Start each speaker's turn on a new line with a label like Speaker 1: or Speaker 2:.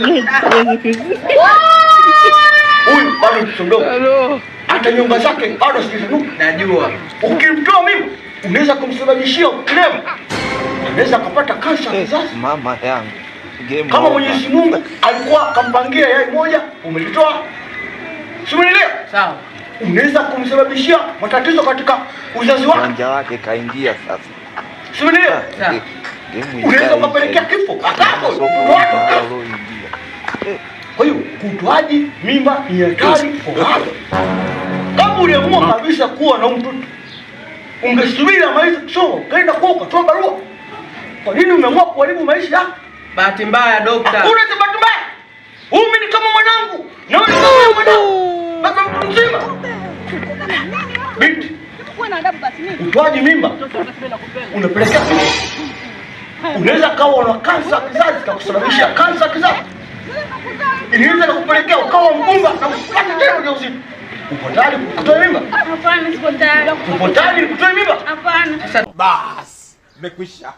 Speaker 1: Huyu bado mtoto mdogo. Hata nyumba zake bado sijanuka.
Speaker 2: Najua.
Speaker 1: Ukimtoa mimi unaweza kumsababishia ulemavu. Unaweza kupata kansa kizazi.
Speaker 3: Mama yangu.
Speaker 1: Kama Mwenyezi Mungu alikuwa akampangia yai moja, umelitoa. Simuelewa?
Speaker 2: Sawa.
Speaker 1: Unaweza kumsababishia matatizo katika uzazi wake.
Speaker 3: Manja wake kaingia sasa.
Speaker 1: Simuelewa?
Speaker 2: Sawa.
Speaker 1: Unaweza kupelekea kifo. Hapo watu. Kwa hiyo kutoaji mimba ni hatari kwa watu. Kama uliamua kabisa kuwa na mtoto, ungesubiri amalize kusoma, kaenda kwa ukatoa barua. Kwa nini umeamua kuharibu maisha yako?
Speaker 2: Bahati mbaya dokta.
Speaker 1: Hakuna bahati mbaya. Mimi ni kama mwanangu. Na wewe ni kama mwanangu. Baba mtu mzima. Binti. Utoaji mimba unapelekea kifo. Unaweza kawa na kansa kizazi ikakusababishia kansa kizazi. Inaweza kukupelekea ukawa mgumba na kupata tena ujauzito. Upo tayari kutoa mimba?
Speaker 4: Hapana, siko tayari.
Speaker 1: Upo tayari kutoa mimba?
Speaker 4: Hapana.
Speaker 2: Sasa basi, nimekwisha.